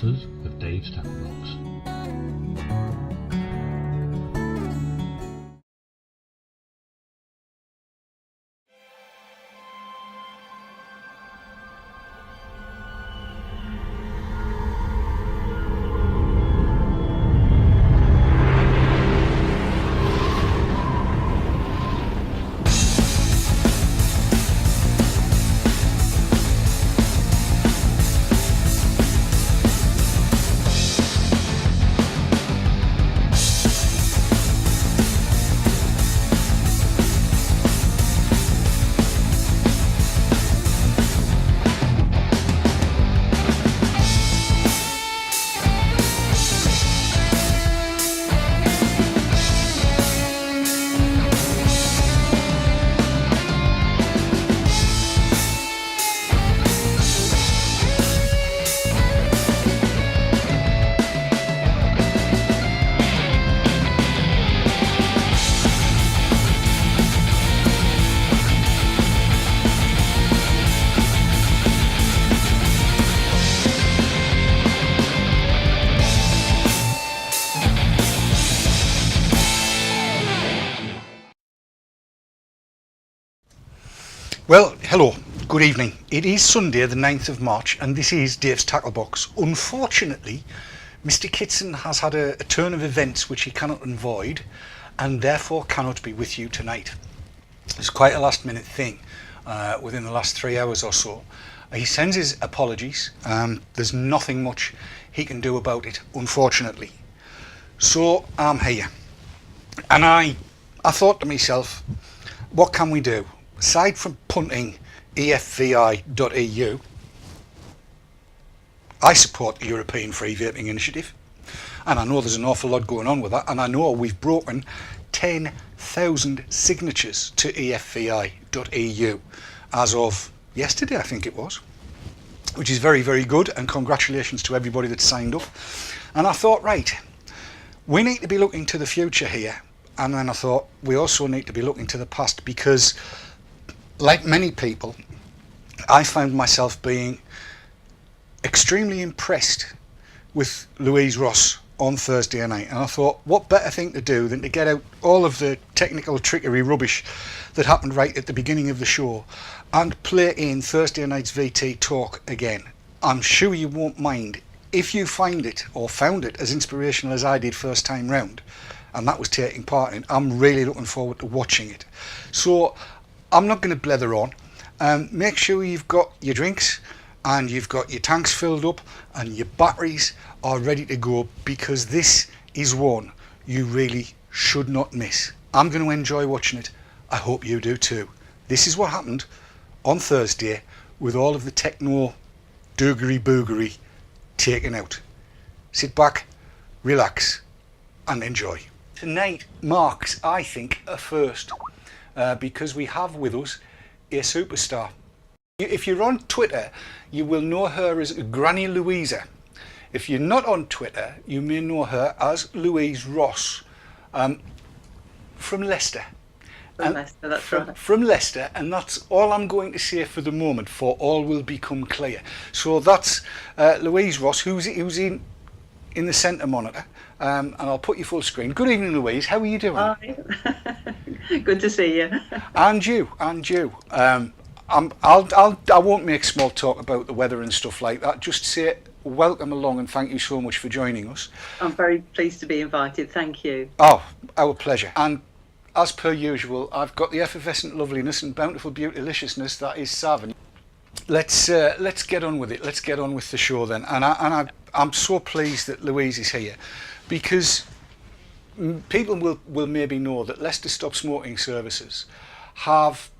supporters of Dave's Tacklebox. Well, hello, good evening. It is Sunday the 9th of March and this is Dave's Tacklebox. Unfortunately, Mr. Kitson has had a turn of events which he cannot avoid and therefore cannot be with you tonight. It's quite a last minute thing within the last 3 hours or so. He sends his apologies. There's nothing much he can do about it, unfortunately. So I'm here and I thought to myself, what can we do? Aside from punting efvi.eu, I support the European Free Vaping Initiative, and I know there's an awful lot going on with that, and I know we've broken 10,000 signatures to efvi.eu as of yesterday, I think it was, which is very, very good, and congratulations to everybody that signed up. And I thought, right, we need to be looking to the future here, and then I thought we also need to be looking to the past, because like many people, I found myself being extremely impressed with Louise Ross on Thursday night, and I thought what better thing to do than to get out all of the technical trickery rubbish that happened right at the beginning of the show and play in Thursday night's VT talk again. I'm sure you won't mind if you find it or found it as inspirational as I did first time round, and that was taking part in. I'm really looking forward to watching it. So I'm not going to blether on. Make sure you've got your drinks and you've got your tanks filled up and your batteries are ready to go, because this is one you really should not miss. I'm going to enjoy watching it. I hope you do too. This is what happened on Thursday with all of the techno doogery boogery taken out. Sit back, relax and enjoy. Tonight marks, I think, a first. Because we have with us a superstar. If you're on Twitter, you will know her as Granny Louisa. If you're not on Twitter, you may know her as Louise Ross, from Leicester. From Leicester, that's right. From Leicester, and that's all I'm going to say for the moment, for all will become clear. So that's Louise Ross, who's in the centre monitor, and I'll put you full screen. Good evening, Louise. How are you doing? Hi. Good to see you. And you. I won't make small talk about the weather and stuff like that. Just say welcome along and thank you so much for joining us. I'm very pleased to be invited. Thank you. Oh, our pleasure. And as per usual, I've got the effervescent loveliness and bountiful beautiliciousness that is Savin. Let's get on with it. Let's get on with the show then. And I'm so pleased that Louise is here, because people will maybe know that Leicester Stop Smoking Services have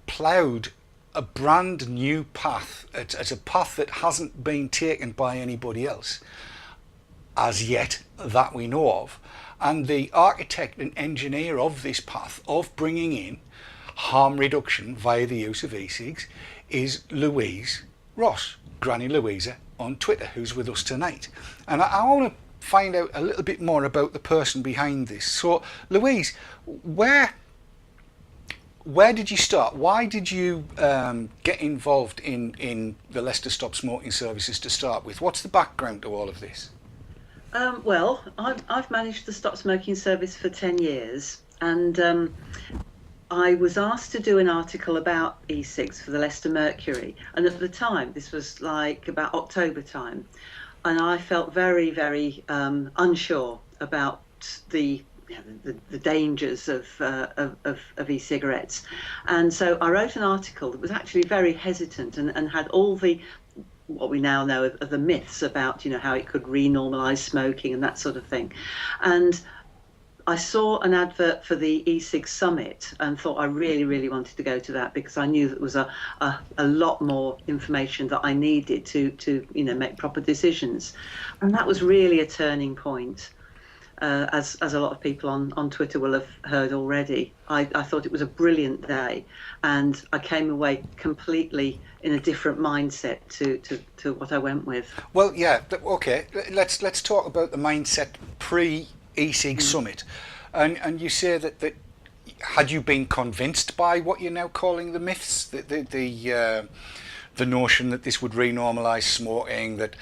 ploughed a brand new path. It's a path that hasn't been taken by anybody else as yet that we know of, and the architect and engineer of this path of bringing in harm reduction via the use of e-cigs is Louise Ross, Granny Louisa on Twitter, who's with us tonight. And I want to find out a little bit more about the person behind this. So Louise, where where did you start? Why did you get involved in the Leicester Stop Smoking Services to start with? What's the background to all of this? Well, I've managed the Stop Smoking Service for 10 years, and I was asked to do an article about e-cigs for the Leicester Mercury, and at the time, this was like about October time, and I felt very, very unsure about the dangers of e-cigarettes, and so I wrote an article that was actually very hesitant and had all the what we now know of the myths about how it could renormalize smoking and that sort of thing. And I saw an advert for the e-cigs summit and thought I really, really wanted to go to that, because I knew that there was a lot more information that I needed to make proper decisions. And that was really a turning point. As a lot of people on Twitter will have heard already, I thought it was a brilliant day, and I came away completely in a different mindset to what I went with. Well, yeah, okay. Let's talk about the mindset pre e-cig summit, and you say that had you been convinced by what you're now calling the myths, the notion that this would renormalise smoking, that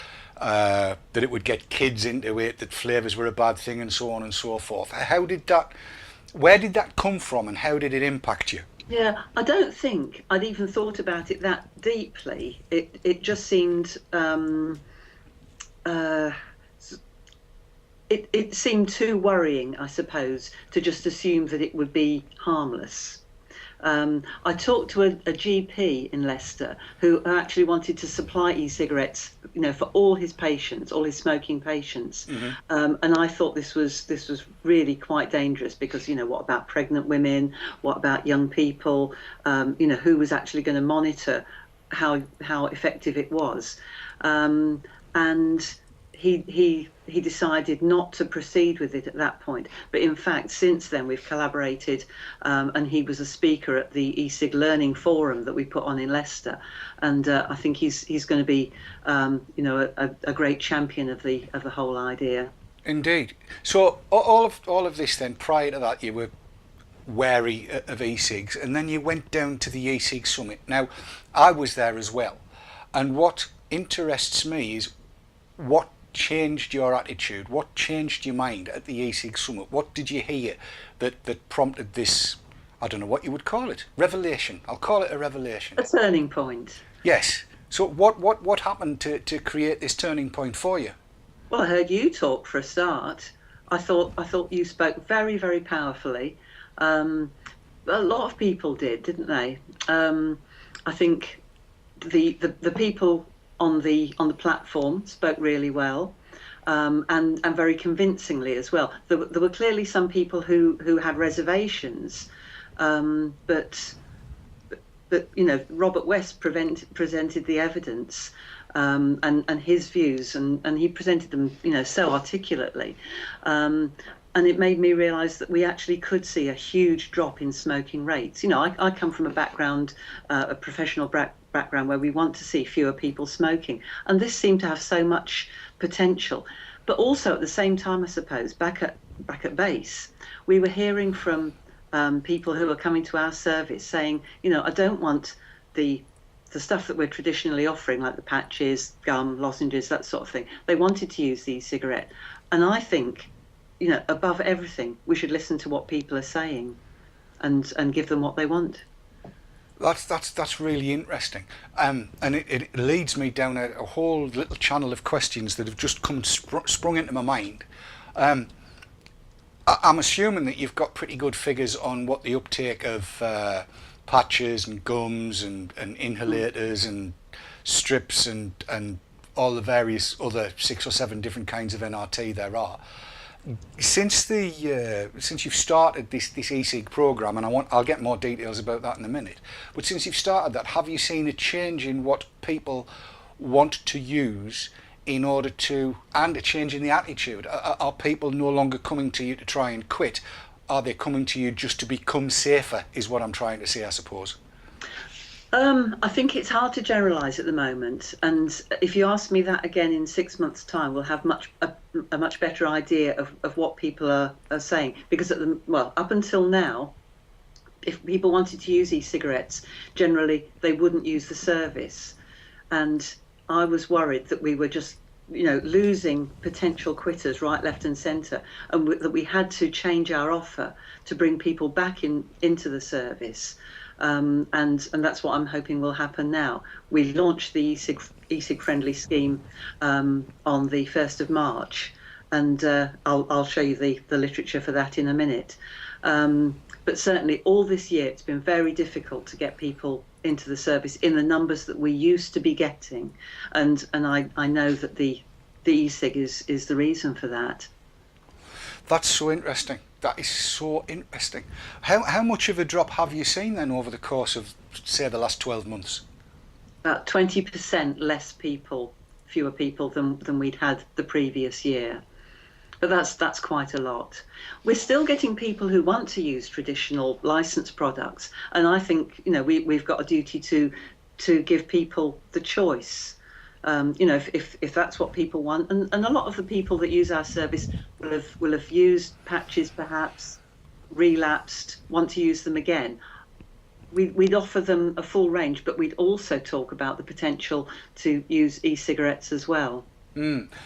it would get kids into it, that flavours were a bad thing, and so on and so forth. Where did that come from, and how did it impact you? Yeah, I don't think I'd even thought about it that deeply. It just seemed it seemed too worrying, I suppose, to just assume that it would be harmless. I talked to a GP in Leicester who actually wanted to supply e-cigarettes, for all his patients, all his smoking patients. And I thought this was really quite dangerous, because what about pregnant women? What about young people? Who was actually going to monitor how effective it was? And he decided not to proceed with it at that point. But in fact, since then we've collaborated, and he was a speaker at the e-cig learning forum that we put on in Leicester, and I think he's going to be a great champion of the whole idea. Indeed. So all of this then, prior to that, you were wary of e-cigs, and then you went down to the e-cig summit. Now, I was there as well, and what interests me is what changed your attitude, what changed your mind at the e-cig summit. What did you hear that prompted this, I don't know what you would call it, revelation? I'll call it a revelation. A turning point. Yes. So what happened to create this turning point for you? Well, I heard you talk for a start. I thought you spoke very, very powerfully. A lot of people didn't they? I think the people on the platform spoke really well, and very convincingly as well. There were clearly some people who had reservations, but Robert West presented the evidence, and his views, and he presented them so articulately, and it made me realise that we actually could see a huge drop in smoking rates. I come from a background, a professional background where we want to see fewer people smoking, and this seemed to have so much potential. But also at the same time, I suppose, back at base, we were hearing from people who were coming to our service saying, I don't want the stuff that we're traditionally offering, like the patches, gum, lozenges, that sort of thing. They wanted to use the e-cigarette, and I think, above everything, we should listen to what people are saying, and give them what they want. That's really interesting, and it leads me down a whole little channel of questions that have just sprung into my mind. I'm assuming that you've got pretty good figures on what the uptake of patches and gums and inhalators and strips and all the various other 6 or 7 different kinds of NRT there are. Since you've started this e-cig program, and I'll get more details about that in a minute, but since you've started that, have you seen a change in what people want to use in order to, and a change in the attitude? Are people no longer coming to you to try and quit? Are they coming to you just to become safer, is what I'm trying to say, I suppose? I think it's hard to generalise at the moment, and if you ask me that again in 6 months' time, we'll have a much better idea of what people are saying. Because up until now, if people wanted to use e-cigarettes, generally they wouldn't use the service. And I was worried that we were just, losing potential quitters right, left and centre, and that we had to change our offer to bring people back into the service. And that's what I'm hoping will happen now. We launched the e-cig friendly scheme on the 1st of March, and I'll show you the literature for that in a minute. But certainly all this year it's been very difficult to get people into the service in the numbers that we used to be getting, and I know that the e-cig is the reason for that. That's so interesting. That is so interesting. How much of a drop have you seen then over the course of, say, the last 12 months? About 20% less people, fewer people than we'd had the previous year. But that's quite a lot. We're still getting people who want to use traditional licensed products, and I think we've got a duty to give people the choice. If that's what people want, and a lot of the people that use our service will have used patches, perhaps relapsed, want to use them again. We'd offer them a full range, but we'd also talk about the potential to use e-cigarettes as well.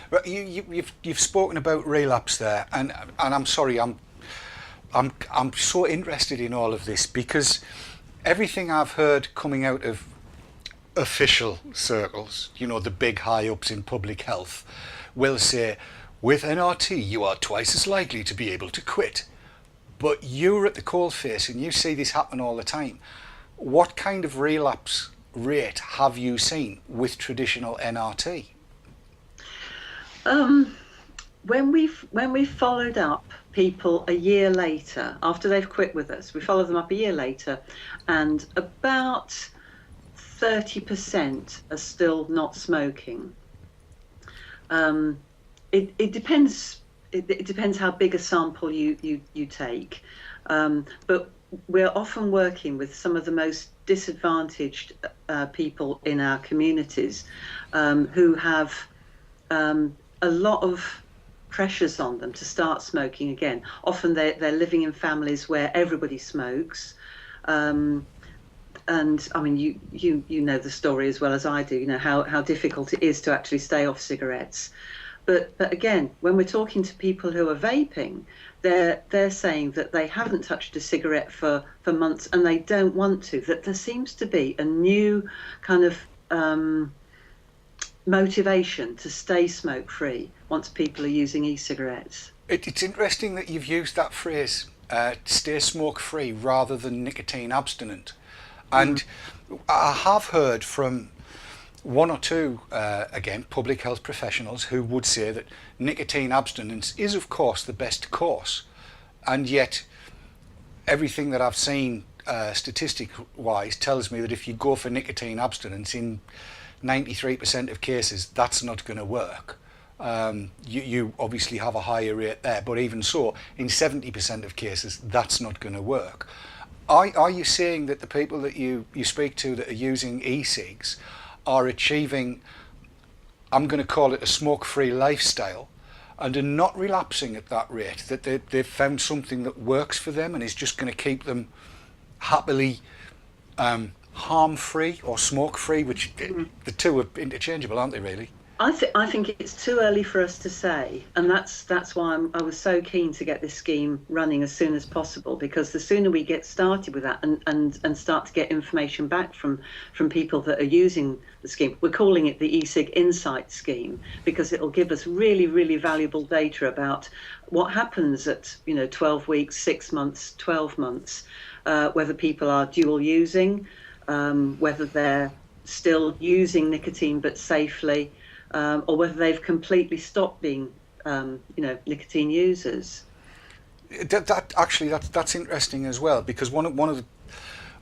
But you've spoken about relapse there, and I'm sorry, I'm so interested in all of this, because everything I've heard coming out of official circles, the big high ups in public health, will say with NRT you are twice as likely to be able to quit. But you're at the coalface and you see this happen all the time. What kind of relapse rate have you seen with traditional NRT? When we've followed up people a year later, after they've quit with us, we follow them up a year later, and about 30% are still not smoking. It depends. It depends how big a sample you take, but we're often working with some of the most disadvantaged people in our communities, who have a lot of pressures on them to start smoking again. Often they're living in families where everybody smokes, and I mean you know the story as well as I do. How difficult it is to actually stay off cigarettes. But again, when we're talking to people who are vaping, they're saying that they haven't touched a cigarette for months and they don't want to. That there seems to be a new kind of motivation to stay smoke-free once people are using e-cigarettes. It's interesting that you've used that phrase, stay smoke-free, rather than nicotine abstinent. And I have heard from one or two, again, public health professionals who would say that nicotine abstinence is, of course, the best course. And yet, everything that I've seen statistic-wise tells me that if you go for nicotine abstinence, in 93% of cases, that's not going to work. You obviously have a higher rate there, but even so, in 70% of cases, that's not going to work. Are you saying that the people that you speak to that are using e-cigs are achieving, I'm going to call it a smoke-free lifestyle, and are not relapsing at that rate, that they've found something that works for them and is just going to keep them happily harm-free or smoke-free, which the two are interchangeable, aren't they, really? I think it's too early for us to say, and that's why I was so keen to get this scheme running as soon as possible, because the sooner we get started with that and start to get information back from people that are using the scheme. We're calling it the e-cig Insight scheme because it'll give us really, really valuable data about what happens at 12 weeks, 6 months, 12 months, whether people are dual using, whether they're still using nicotine but safely, or whether they've completely stopped being, nicotine users. That's interesting as well, because one of the,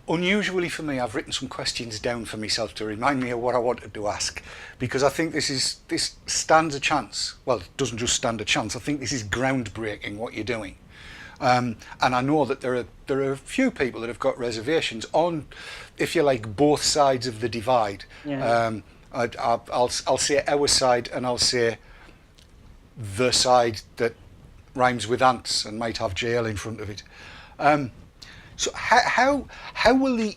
unusually for me, I've written some questions down for myself to remind me of what I wanted to ask, because I think this stands a chance. Well, it doesn't just stand a chance. I think this is groundbreaking what you're doing, and I know that there are a few people that have got reservations on, if you like, both sides of the divide. Yeah. I'll say our side, and I'll say the side that rhymes with ants and might have jail in front of it. So how will the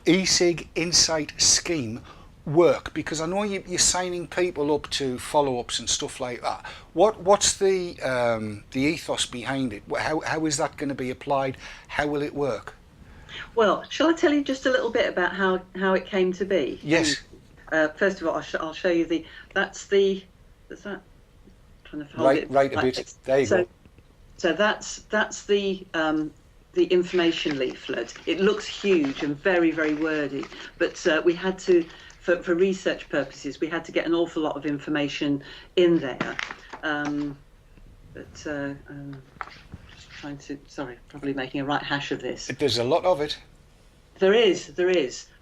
e-cig insight scheme work? Because I know you're signing people up to follow-ups and stuff like that. What's the ethos behind it? How is that going to be applied? How will it work? Well, shall I tell you just a little bit about how it came to be? Yes. First of all, I'll show you the. That's that. I'm trying to hold Right, it. right a bit. There you go. So that's the information leaflet. It looks huge and very, very wordy, but we had to, for research purposes, we had to get an awful lot of information in there. Just trying to, sorry, probably making a right hash of this. There's a lot of it. There is,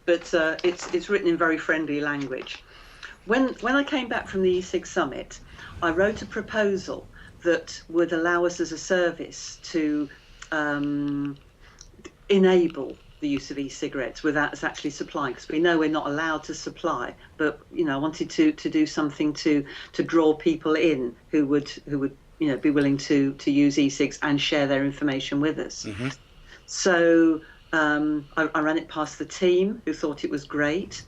but it's written in very friendly language. When I came back from the e-cig summit, I wrote a proposal that would allow us as a service to enable the use of e-cigarettes without us actually supplying, because we know we're not allowed to supply. But I wanted to do something to draw people in who would be willing to use e-cigs and share their information with us. Mm-hmm. So I ran it past the team, who thought it was great.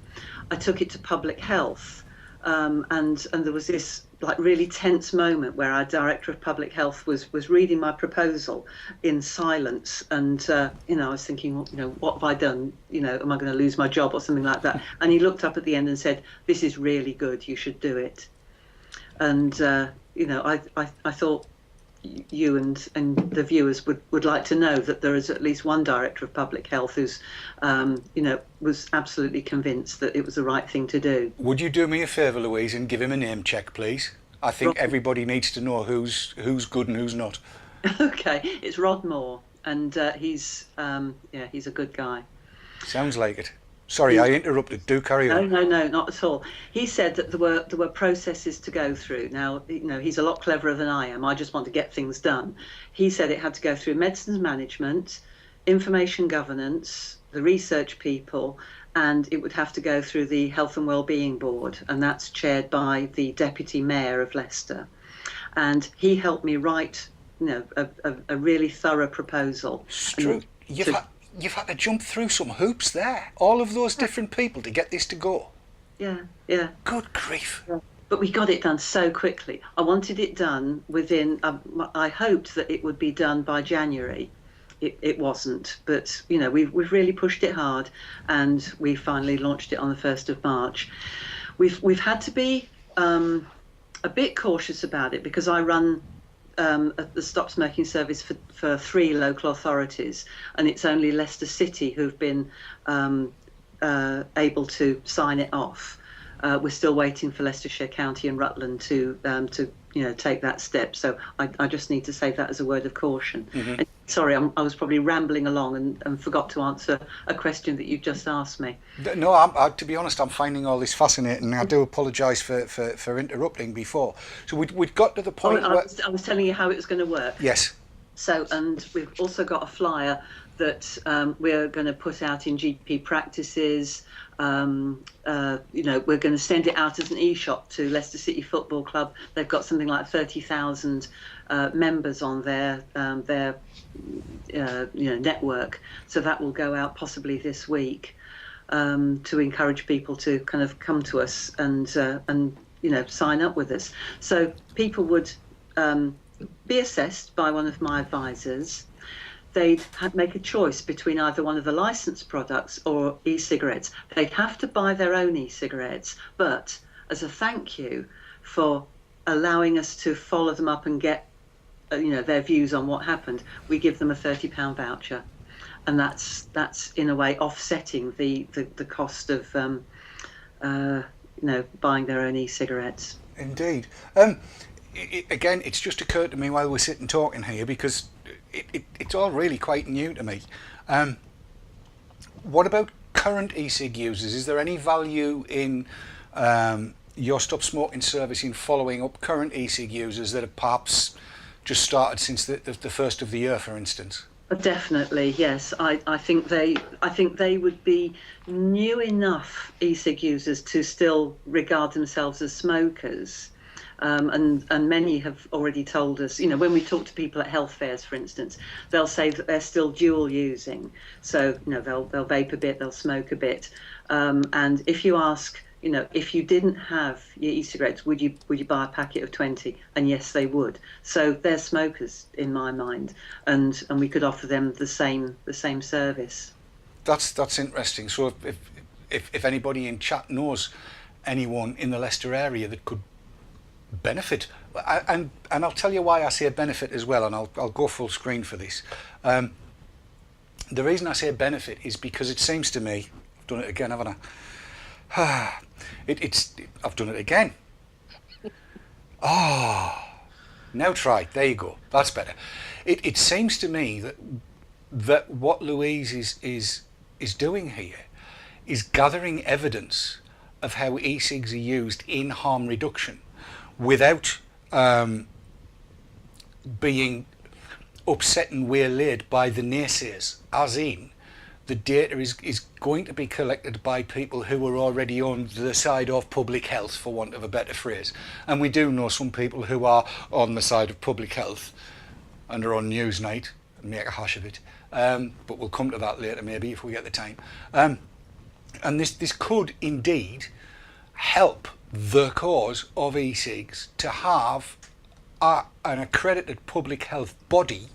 I took it to public health, and there was this really tense moment where our director of public health was reading my proposal in silence, and I was thinking, what have I done? Am I going to lose my job or something like that? And he looked up at the end and said, "This is really good. You should do it." And I thought you and the viewers would like to know that there is at least one director of public health who's was absolutely convinced that it was the right thing to do. Would you do me a favour, Louise, and give him a name check, please? I think everybody needs to know who's good and who's not. Okay, it's Rod Moore, and he's a good guy. Sounds like it. Sorry, I interrupted. Do carry on. No, not at all. He said that there were processes to go through. Now, he's a lot cleverer than I am. I just want to get things done. He said it had to go through medicines management, information governance, the research people, and it would have to go through the Health and Wellbeing Board, and that's chaired by the Deputy Mayor of Leicester. And he helped me write, a really thorough proposal. It's true. You've had to jump through some hoops there. All of those different people to get this to go. Yeah. Good grief. Yeah. But we got it done so quickly. I wanted it done within, I hoped that it would be done by January. It wasn't, but we've really pushed it hard, and we finally launched it on the 1st of March. We've had to be a bit cautious about it, because I run the Stop Smoking service for 3 local authorities, and it's only Leicester City who've been able to sign it off. We're still waiting for Leicestershire County and Rutland to take that step. So I just need to say that as a word of caution. Mm-hmm. And sorry, I was probably rambling along and forgot to answer a question that you just asked me. No, to be honest, I'm finding all this fascinating. I do apologise for interrupting before. So we'd got to the point where I was telling you how it was going to work. Yes. So, and we've also got a flyer that we're going to put out in GP practices. We're going to send it out as an e-shop to Leicester City Football Club. They've got something like 30,000 members on their network. So that will go out possibly this week to encourage people to kind of come to us and sign up with us. So people would be assessed by one of my advisors. They'd make a choice between either one of the licensed products or e-cigarettes. They'd have to buy their own e-cigarettes, but as a thank you for allowing us to follow them up and get their views on what happened, we give them a £30 voucher, and that's in a way offsetting the cost of buying their own e-cigarettes. Indeed. Again, it's just occurred to me while we're sitting talking here, because it's all really quite new to me. What about current e-cig users? Is there any value in your Stop Smoking service in following up current e-cig users that have perhaps just started since the first of the year, for instance? Definitely, yes. I think they would be new enough e-cig users to still regard themselves as smokers. And many have already told us, when we talk to people at health fairs, for instance, they'll say that they're still dual using. So, they'll vape a bit, they'll smoke a bit. And if you ask, if you didn't have your e-cigarettes, would you buy a packet of 20? And yes, they would. So they're smokers in my mind, and we could offer them the same service. That's interesting. So if anybody in chat knows anyone in the Leicester area that could benefit, and I'll tell you why I say benefit as well, and I'll go full screen for this. The reason I say benefit is because it seems to me, I've done it again, haven't I? I've done it again. Now try. There you go. That's better. It seems to me that what Louise is doing here is gathering evidence of how e-cigs are used in harm reduction without being upset and waylaid by the naysayers, as in the data is going to be collected by people who are already on the side of public health, for want of a better phrase. And we do know some people who are on the side of public health and are on Newsnight and make a hash of it. But we'll come to that later maybe if we get the time. And this could indeed help the cause of e-cigs to have an accredited public health body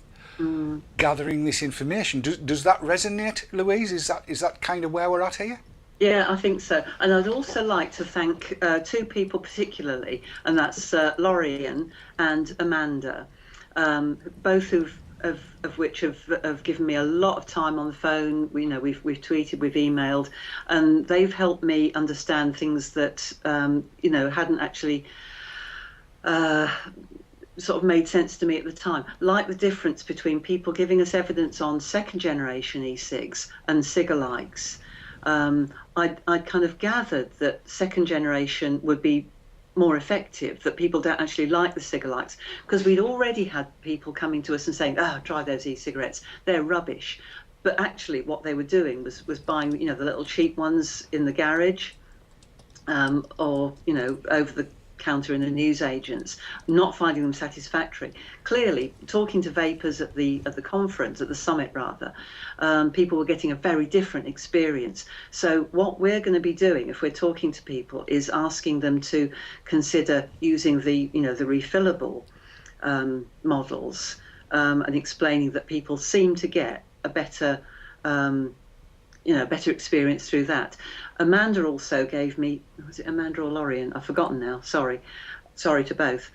gathering this information. Does that resonate, Louise? Is that kind of where we're at here? Yeah, I think so. And I'd also like to thank two people particularly, and that's Lorian and Amanda, both of which have given me a lot of time on the phone. We've tweeted, we've emailed, and they've helped me understand things that hadn't actually sort of made sense to me at the time, like the difference between people giving us evidence on second generation e-cigs and cigalikes. I kind of gathered that second generation would be more effective, that people don't actually like the cigalikes, because we'd already had people coming to us and saying, try those e-cigarettes, they're rubbish. But actually what they were doing was buying, the little cheap ones in the garage, or, over the counter in the newsagents, not finding them satisfactory. Clearly, talking to vapers at the conference, at the summit rather, people were getting a very different experience. So what we're going to be doing, if we're talking to people, is asking them to consider using the refillable models, and explaining that people seem to get a better better experience through that. Amanda also gave me, was it Amanda or Lorian? I've forgotten now, sorry to both.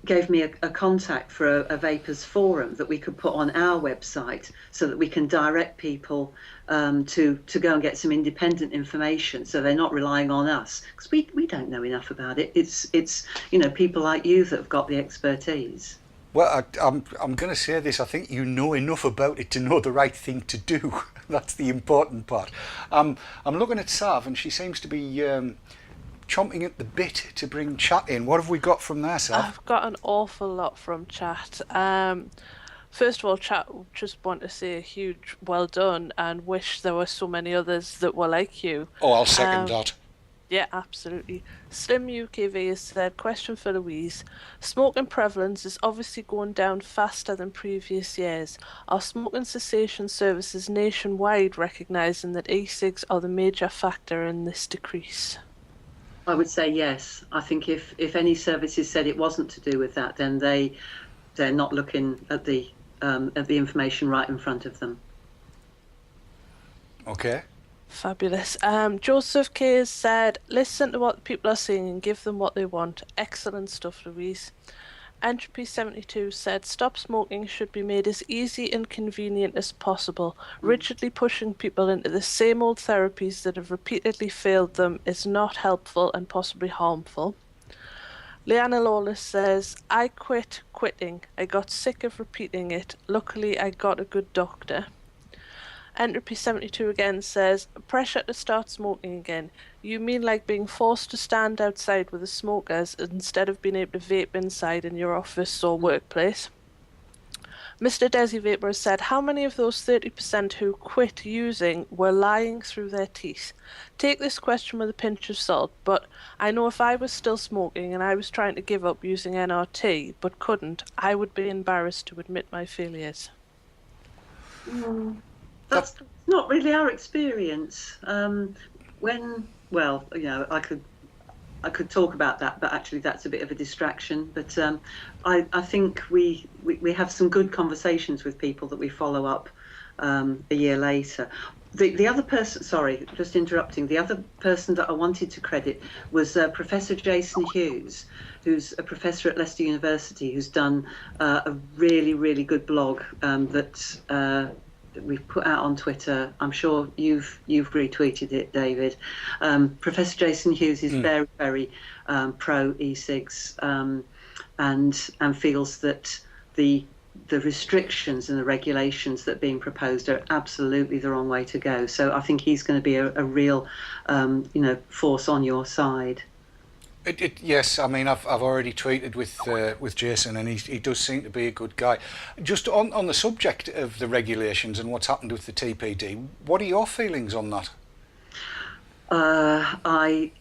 Gave me a contact for a vapers forum that we could put on our website so that we can direct people to go and get some independent information, so they're not relying on us, because we don't know enough about it. It's people like you that have got the expertise. Well, I'm going to say this. I think you know enough about it to know the right thing to do. That's the important part. I'm looking at Sav, and she seems to be chomping at the bit to bring chat in. What have we got from there, Sav? I've got an awful lot from chat. First of all, chat, just want to say a huge well done and wish there were so many others that were like you. Oh, I'll second that. Yeah, absolutely. Slim UKV has said, question for Louise. Smoking prevalence is obviously going down faster than previous years. Are smoking cessation services nationwide recognising that e-cigs are the major factor in this decrease? I would say yes. I think if any services said it wasn't to do with that, then they're not looking at the information right in front of them. Okay. Fabulous. Joseph K has said, listen to what people are saying and give them what they want. Excellent stuff, Louise. Entropy 72 said, stop smoking should be made as easy and convenient as possible. Rigidly pushing people into the same old therapies that have repeatedly failed them is not helpful and possibly harmful. Leanna Lawless says, I quit quitting. I got sick of repeating it. Luckily, I got a good doctor. Entropy 72 again says, pressure to start smoking again. You mean like being forced to stand outside with the smokers instead of being able to vape inside in your office or workplace? Mr. Desi Vapor has said, how many of those 30% who quit using were lying through their teeth? Take this question with a pinch of salt, but I know if I was still smoking and I was trying to give up using NRT but couldn't, I would be embarrassed to admit my failures. That's not really our experience. I could talk about that, but actually that's a bit of a distraction. But I think we have some good conversations with people that we follow up a year later. The other person, sorry, just interrupting, the other person that I wanted to credit was Professor Jason Hughes, who's a professor at Leicester University, who's done a really, really good blog that we've put out on Twitter. I'm sure you've retweeted it, David. Professor Jason Hughes is very, very pro e-cigs and feels that the restrictions and the regulations that are being proposed are absolutely the wrong way to go. So I think he's going to be a real, force on your side. Yes, I mean I've already tweeted with Jason, and he does seem to be a good guy. Just on the subject of the regulations and what's happened with the TPD, what are your feelings on that? I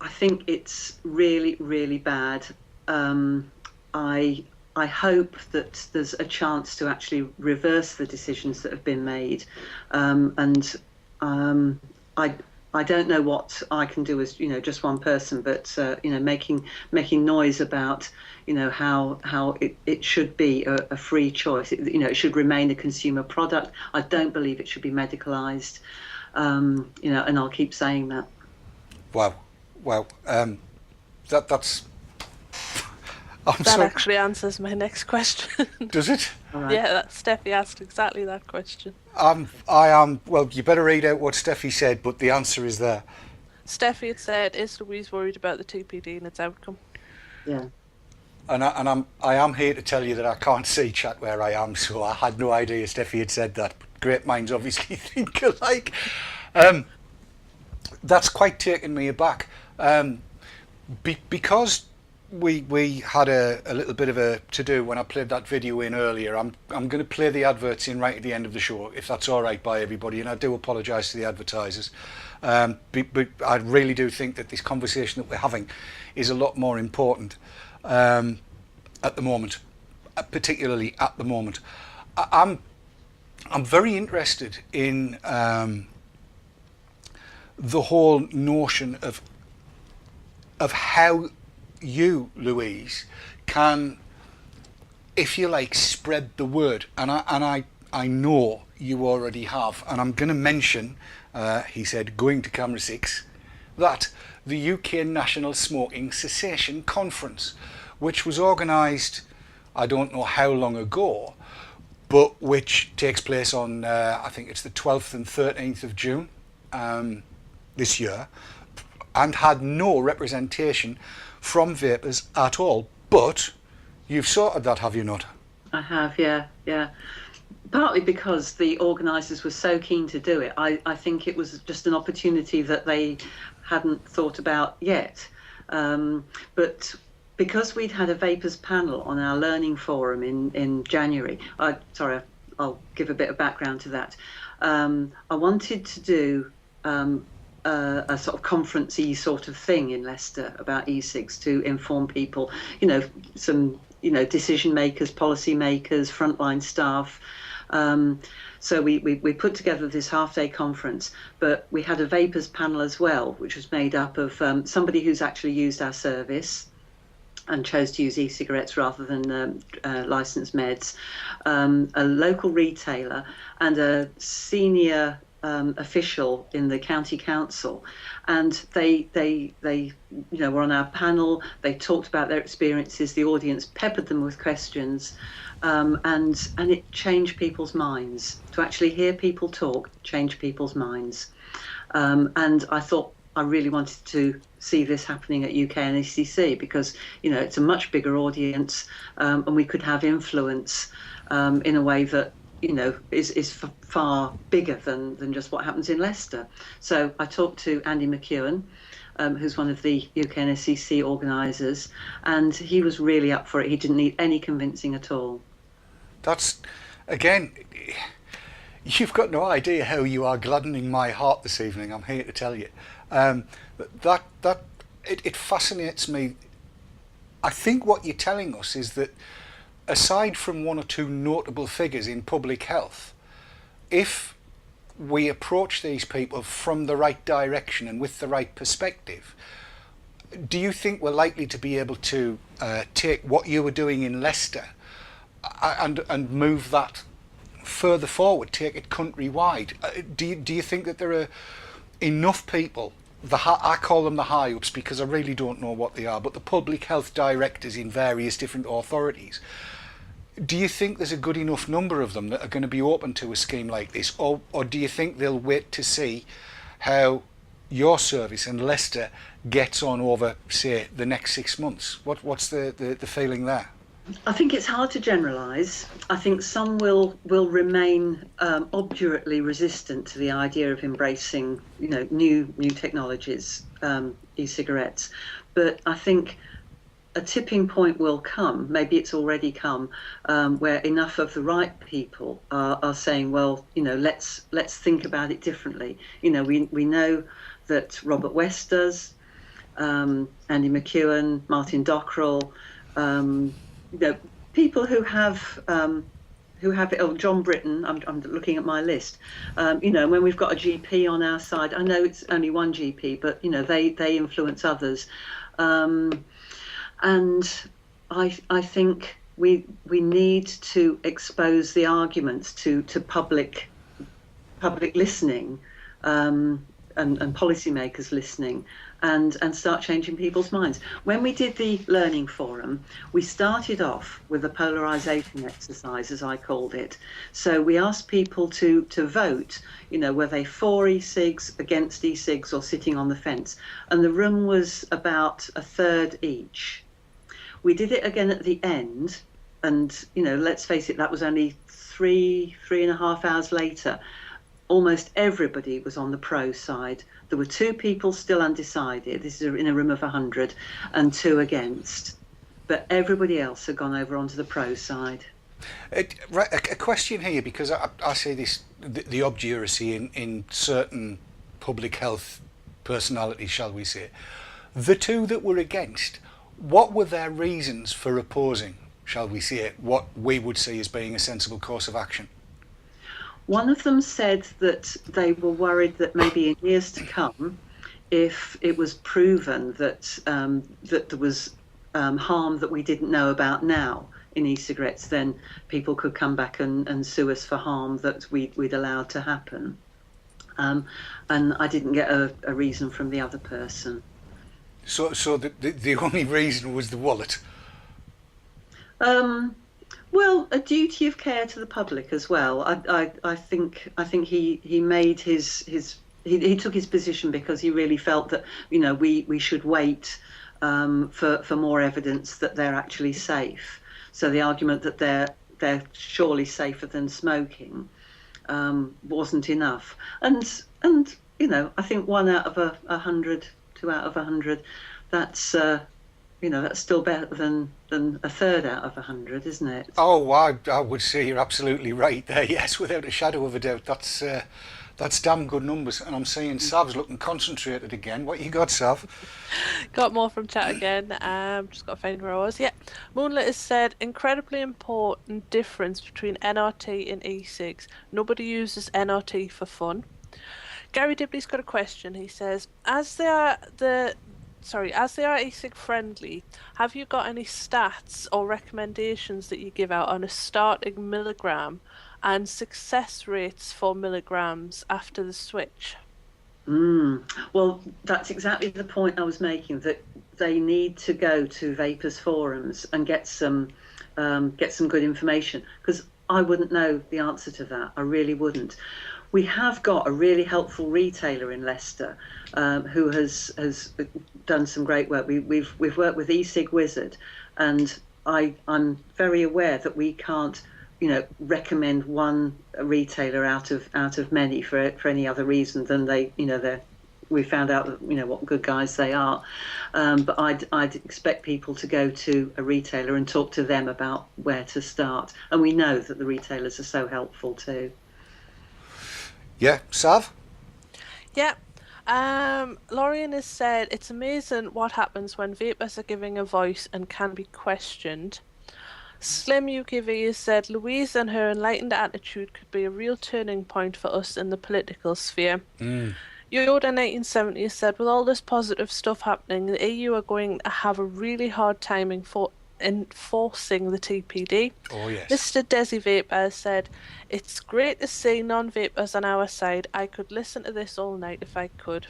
think it's really, really bad. I hope that there's a chance to actually reverse the decisions that have been made, and I don't know what I can do as just one person, but making noise about how it should be a free choice. It should remain a consumer product. I don't believe it should be medicalised. And I'll keep saying that. Wow, that's. That actually answers my next question. Does it? Right. Yeah, Steffi asked exactly that question. I am. Well, you better read out what Steffi said, but the answer is there. Steffi had said, "Is Louise worried about the TPD and its outcome?" Yeah. And I am here to tell you that I can't see chat where I am, so I had no idea Steffi had said that. But great minds obviously think alike. That's quite taken me aback, because we had a little bit of a to-do when I played that video in earlier. I'm going to play the adverts in right at the end of the show, if that's all right by everybody, and I do apologise to the advertisers. But I really do think that this conversation that we're having is a lot more important at the moment, particularly at the moment. I'm very interested in the whole notion of how you, Louise, can, if you like, spread the word, and I know you already have, and I'm going to mention, he said, going to camera 6, that the UK National Smoking Cessation Conference, which was organised, I don't know how long ago, but which takes place on, I think it's the 12th and 13th of June this year, and had no representation from vapers at all. But you've sorted that, have you not? I have, yeah. Partly because the organisers were so keen to do it. I think it was just an opportunity that they hadn't thought about yet. But because we'd had a vapers panel on our learning forum in January, I'll give a bit of background to that. I wanted to do a sort of conference-y sort of thing in Leicester about e-cigs to inform people, some decision makers, policy makers, frontline staff. So we put together this half-day conference, but we had a vapers panel as well, which was made up of somebody who's actually used our service and chose to use e-cigarettes rather than licensed meds, a local retailer, and a senior official in the county council, and they were on our panel. They talked about their experiences. The audience peppered them with questions, and it changed people's minds. To actually hear people talk changed people's minds, and I thought I really wanted to see this happening at UK and ECC because it's a much bigger audience, and we could have influence in a way that is far bigger than just what happens in Leicester. So I talked to Andy McEwen, who's one of the UKNSCC organisers, and he was really up for it. He didn't need any convincing at all. That's, again, you've got no idea how you are gladdening my heart this evening. I'm here to tell you. It fascinates me. I think what you're telling us is that aside from one or two notable figures in public health, if we approach these people from the right direction and with the right perspective, do you think we're likely to be able to take what you were doing in Leicester and move that further forward, take it countrywide? Do you think that there are enough people, I call them the high-ups because I really don't know what they are, but the public health directors in various different authorities, do you think there's a good enough number of them that are going to be open to a scheme like this, or do you think they'll wait to see how your service and Leicester gets on over, say, the next 6 months? What's the feeling there? I think it's hard to generalise. I think some will remain obdurately resistant to the idea of embracing, new technologies, e-cigarettes. But I think a tipping point will come. Maybe it's already come, where enough of the right people are saying, well, let's think about it differently. We know that Robert West does, Andy McEwen, Martin Dockrell. People who have it. Oh, John Britton. I'm looking at my list. When we've got a GP on our side, I know it's only one GP, but they influence others, and I think we need to expose the arguments to public listening, and policymakers listening, and start changing people's minds. When we did the learning forum, we started off with a polarisation exercise, as I called it. So we asked people to vote, were they for e-cigs, against e-cigs, or sitting on the fence? And the room was about a third each. We did it again at the end, and let's face it, that was only three and a half hours later. Almost everybody was on the pro side. There were 2 people still undecided. This is in a room of 100, and 2 against. But everybody else had gone over onto the pro side. A question here, because I see this, the obduracy in certain public health personalities, shall we say. The 2 that were against, what were their reasons for opposing, shall we say, what we would see as being a sensible course of action? One of them said that they were worried that maybe in years to come, if it was proven that that there was harm that we didn't know about now in e-cigarettes, then people could come back and sue us for harm that we'd allowed to happen. And I didn't get a reason from the other person. So the only reason was the wallet? Well, a duty of care to the public as well. I think he made he took his position because he really felt that we should wait for more evidence that they're actually safe. So the argument that they're surely safer than smoking wasn't enough. And I think 1 out of 100, 2 out of 100, that's that's still better than a third out of 100, isn't it? Oh, I would say you're absolutely right there. Yes, without a shadow of a doubt. That's damn good numbers. And I'm seeing Sav's looking concentrated again. What you got, Sav? Got more from chat again. Just got to find where I was. Yeah. Moonlit has said, incredibly important difference between NRT and e-cigs. Nobody uses NRT for fun. Gary Dibley's got a question. He says, as they are e-cig friendly, have you got any stats or recommendations that you give out on a starting milligram and success rates for milligrams after the switch? Well, that's exactly the point I was making, that they need to go to vapers forums and get some good information, because I wouldn't know the answer to that. I really wouldn't. We have got a really helpful retailer in Leicester who has done some great work. We've worked with e-cig Wizard, and I'm very aware that we can't recommend one retailer out of many for any other reason than they're we found out that, what good guys they are. But I'd expect people to go to a retailer and talk to them about where to start. And we know that the retailers are so helpful too. Yeah, Sav? Yeah. Lorien has said it's amazing what happens when vapers are giving a voice and can be questioned. Slim UKV has said Louise and her enlightened attitude could be a real turning point for us in the political sphere. Yoda 1970 has said with all this positive stuff happening, the EU are going to have a really hard time enforcing the TPD. Oh, yes. Mr. Desi Vapor has said, it's great to see non-vapors on our side. I could listen to this all night if I could.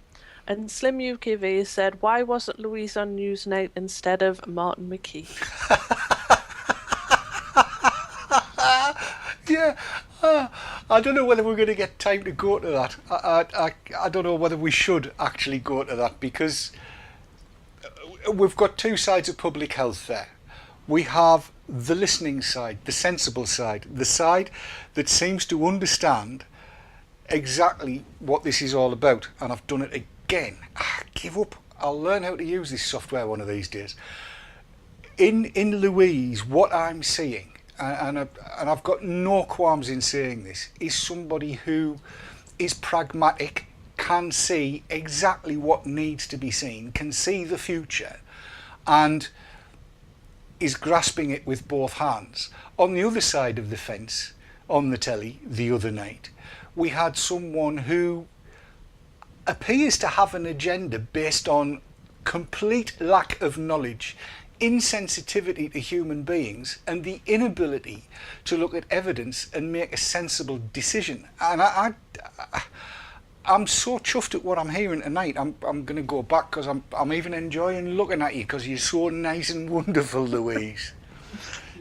And Slim UKV has said, why wasn't Louise on Newsnight instead of Martin McKee? Yeah, I don't know whether we're going to get time to go to that. I don't know whether we should actually go to that, because we've got two sides of public health there. We have the listening side, the sensible side, the side that seems to understand exactly what this is all about. And I've done it again. Give up. I'll learn how to use this software one of these days. In Louise, what I'm seeing, and I've got no qualms in saying this, is somebody who is pragmatic, can see exactly what needs to be seen, can see the future, and is grasping it with both hands. On the other side of the fence, on the telly the other night, we had someone who appears to have an agenda based on complete lack of knowledge, insensitivity to human beings, and the inability to look at evidence and make a sensible decision. And I'm so chuffed at what I'm hearing tonight. I'm going to go back, because I'm even enjoying looking at you, because you're so nice and wonderful, Louise.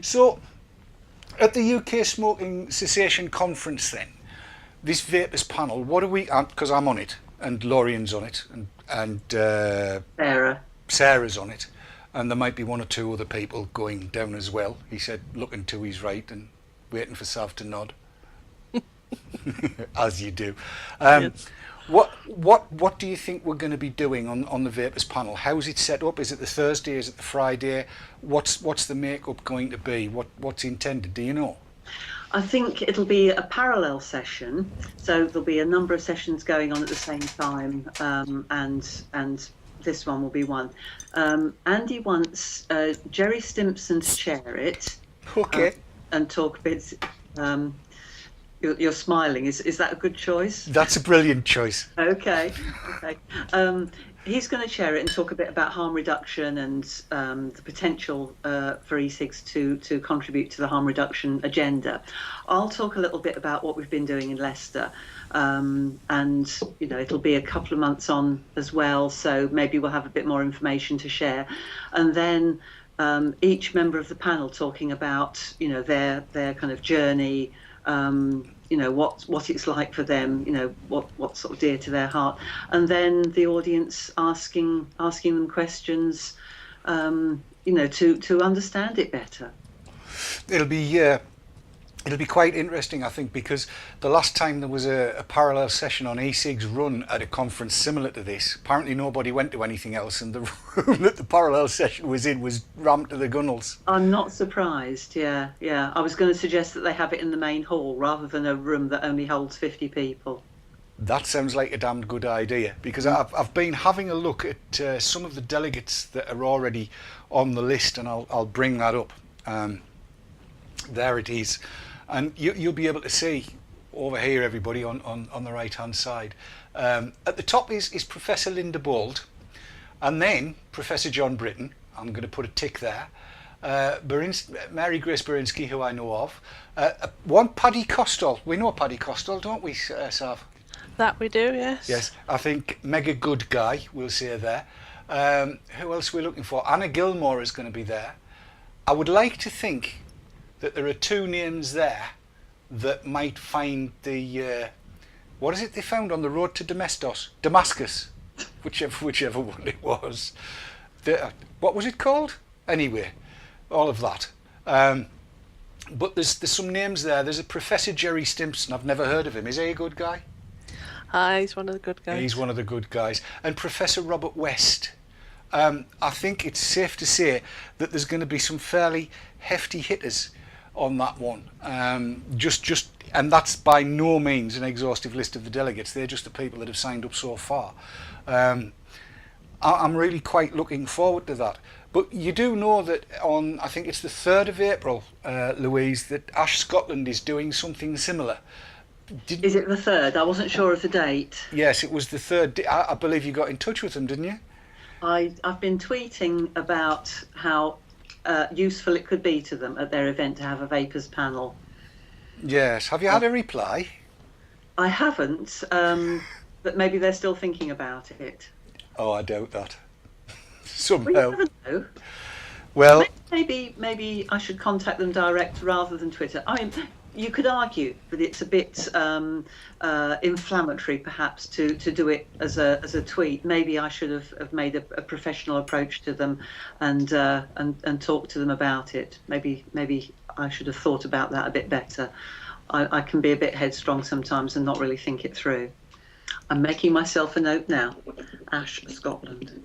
So, at the UK Smoking Cessation Conference then, this Vapers panel, what do we, because I'm on it, and Lorien's on it, and Sarah's on it, and there might be one or two other people going down as well. He said, looking to his right and waiting for Sav to nod. As you do. Yes. What do you think we're going to be doing on the Vapers panel? How's it set up? Is it the Thursday? Is it the Friday? What's the makeup going to be? What's intended? Do you know? I think it'll be a parallel session, so there'll be a number of sessions going on at the same time, and this one will be one. Andy wants Jerry Stimpson to chair it. Okay. And talk a bit. You're smiling. Is that a good choice? That's a brilliant choice. Okay. He's going to chair it and talk a bit about harm reduction and the potential for e-cigs to contribute to the harm reduction agenda. I'll talk a little bit about what we've been doing in Leicester, and it'll be a couple of months on as well, so maybe we'll have a bit more information to share, and then each member of the panel talking about their kind of journey. What it's like for them, what's sort of dear to their heart, and then the audience asking them questions, to understand it better. It'll be quite interesting, I think, because the last time there was a parallel session on e-cigs run at a conference similar to this, apparently nobody went to anything else, and the room that the parallel session was in was rammed to the gunnels. I'm not surprised. Yeah. I was going to suggest that they have it in the main hall rather than a room that only holds 50 people. That sounds like a damned good idea, because I've been having a look at some of the delegates that are already on the list, and I'll bring that up. There it is. And you'll be able to see over here, everybody, on the right-hand side. At the top is Professor Linda Bold, and then Professor John Britton. I'm going to put a tick there. Mary Grace Berinsky, who I know of. One, Paddy Costall. We know Paddy Costall, don't we, Sav? That we do, yes. Yes, I think mega good guy, we'll say there. Who else are we looking for? Anna Gilmore is going to be there. I would like to think that there are two names there that might find the what is it they found on the road to Damascus, whichever one it was. What was it called? Anyway, all of that. But there's some names there. There's a Professor Jerry Stimpson. I've never heard of him. Is he a good guy? He's one of the good guys. He's one of the good guys. And Professor Robert West. I think it's safe to say that there's going to be some fairly hefty hitters on that one. And that's by no means an exhaustive list of the delegates. They're just the people that have signed up so far. I'm really quite looking forward to that. But you do know that on, I think it's the 3rd of April, Louise, that Ash Scotland is doing something similar. Is it the 3rd? I wasn't sure of the date. Yes, it was the 3rd. I believe you got in touch with them, didn't you? I've been tweeting about how useful it could be to them at their event to have a vapors panel. Yes. Have you had a reply? I haven't, but maybe they're still thinking about it. Oh, I doubt that. Well, you Somehow. never know. Well, Maybe I should contact them direct rather than Twitter. I mean, you could argue that it's a bit inflammatory, perhaps, to do it as a tweet. Maybe I should have made a professional approach to them and talked to them about it. Maybe I should have thought about that a bit better. I can be a bit headstrong sometimes and not really think it through. I'm making myself a note now. Ash Scotland.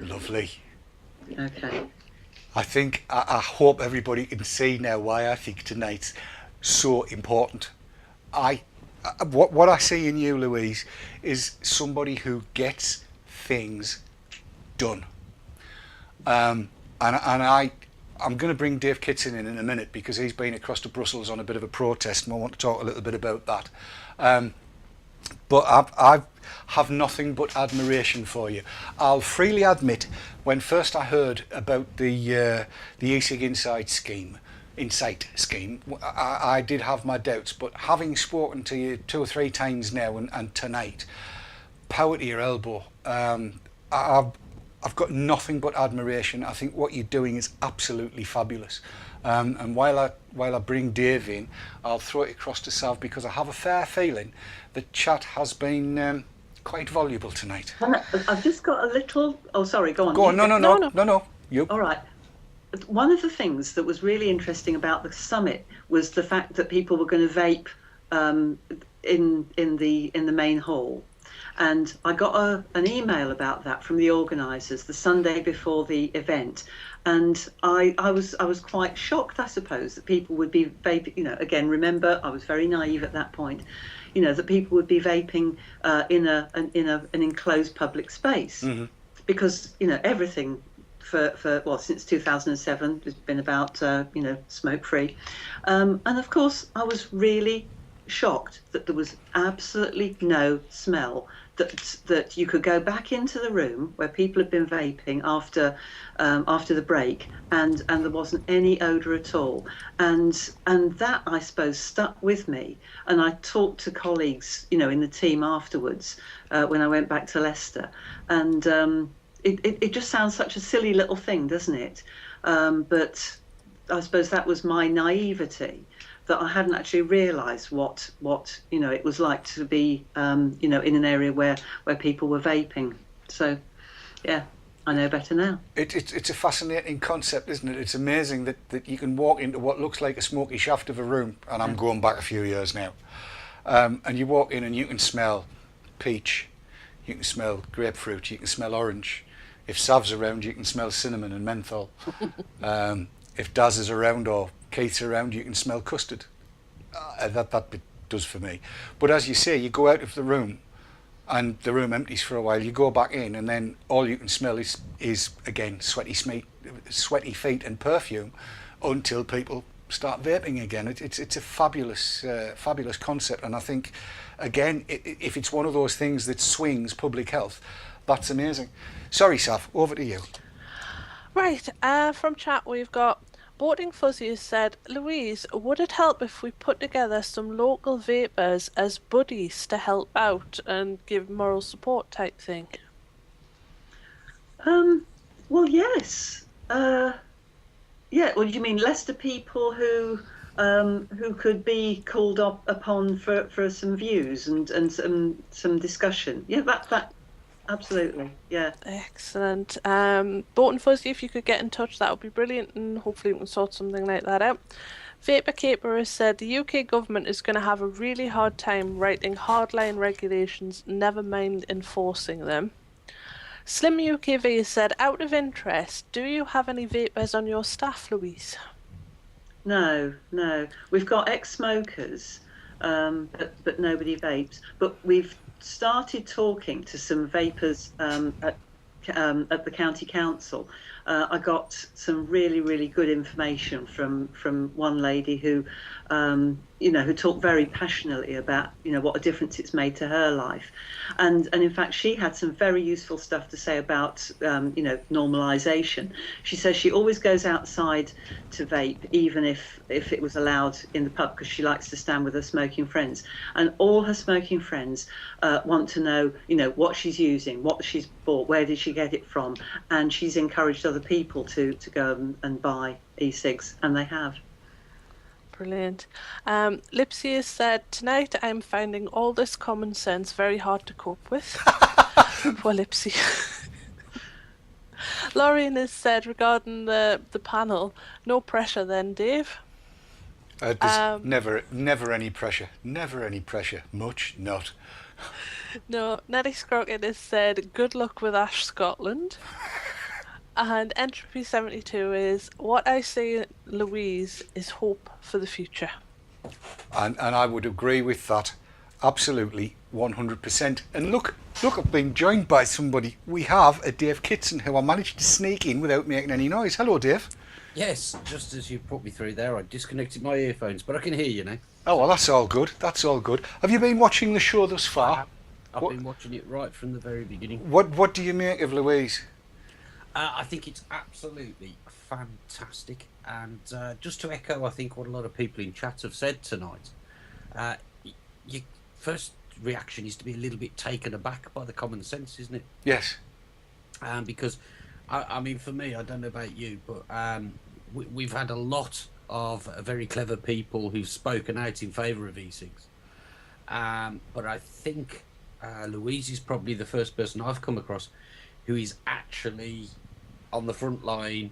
lovely. Okay. I hope everybody can see now why I think tonight's so important. What I see in you, Louise, is somebody who gets things done. I'm going to bring Dave Kitson in a minute because he's been across to Brussels on a bit of a protest, and I want to talk a little bit about that. But I have nothing but admiration for you. I'll freely admit, when first I heard about the e-cig Insight scheme, I did have my doubts. But having spoken to you 2 or 3 times now and tonight, power to your elbow. I've got nothing but admiration. I think what you're doing is absolutely fabulous. And while I bring Dave in, I'll throw it across to Sav because I have a fair feeling the chat has been quite voluble tonight. I've just got a little... Oh, sorry, go on. Go on, no. You. All right. One of the things that was really interesting about the summit was the fact that people were going to vape in the main hall. And I got an email about that from the organisers the Sunday before the event, and I was quite shocked, I suppose, that people would be vaping. You know, again, remember, I was very naive at that point. You know, that people would be vaping in an enclosed public space, because everything for since 2007 has been about smoke free, and of course I was really shocked that there was absolutely no smell, that you could go back into the room where people had been vaping after the break, and there wasn't any odour at all, and that, I suppose, stuck with me. And I talked to colleagues in the team afterwards when I went back to Leicester, and it just sounds such a silly little thing, doesn't it? But I suppose that was my naivety, that I hadn't actually realised what it was like to be in an area where people were vaping. So yeah, I know better now. It's a fascinating concept, isn't it? It's amazing that you can walk into what looks like a smoky shaft of a room, and I'm going back a few years now, and you walk in and you can smell peach, you can smell grapefruit, you can smell orange. If Sav's around, you can smell cinnamon and menthol. If Daz is around or Keith's around, you can smell custard. That bit does for me. But as you say, you go out of the room and the room empties for a while. You go back in and then all you can smell is again sweaty feet and perfume until people start vaping again. It's a fabulous concept, and I think again, if it's one of those things that swings public health, that's amazing. Sorry, Sav, over to you. Right, from chat we've got Boating Fuzzy has said, Louise, would it help if we put together some local vapors as buddies to help out and give moral support type thing? Well, yes. Yeah. Well, you mean Leicester people who could be called upon for some views and some discussion? Yeah, that. Absolutely, yeah. Excellent. Boating Fuzzy, if you could get in touch, that would be brilliant, and hopefully we can sort something like that out. Vapor Caper has said the UK government is going to have a really hard time writing hardline regulations, never mind enforcing them. Slim UKV has said, out of interest, do you have any vapors on your staff, Louise? No. We've got ex-smokers, but nobody vapes. But we've started talking to some vapors at the county council. I got some really good information from one lady who, who talked very passionately about, what a difference it's made to her life, and in fact she had some very useful stuff to say about, normalisation. She says she always goes outside to vape, even if it was allowed in the pub, because she likes to stand with her smoking friends, and all her smoking friends want to know, what she's using, what she's bought, where did she get it from, and she's encouraged other people to go and buy e-cigs, and they have. Brilliant. Lipsy has said, tonight I'm finding all this common sense very hard to cope with. Poor Lipsy. Lorraine has said, regarding the panel, no pressure then, Dave. There's never any pressure. Never any pressure. Much not. No, Nelly Scrocket has said, good luck with Ash Scotland. And Entropy 72 is, what I say, Louise, is hope for the future. And I would agree with that. Absolutely, 100%. And look, I've been joined by somebody. We have a Dave Kitson, who I managed to sneak in without making any noise. Hello, Dave. Yes, just as you put me through there, I disconnected my earphones, but I can hear you now. Oh, well, that's all good. That's all good. Have you been watching the show thus far? I've been watching it right from the very beginning. What do you make of Louise? I think it's absolutely fantastic, and just to echo, I think, what a lot of people in chat have said tonight, your first reaction is to be a little bit taken aback by the common sense, isn't it? Yes. Because, I mean, for me, I don't know about you, but we've had a lot of very clever people who've spoken out in favour of e-cigs. But I think Louise is probably the first person I've come across who is actually on the front line,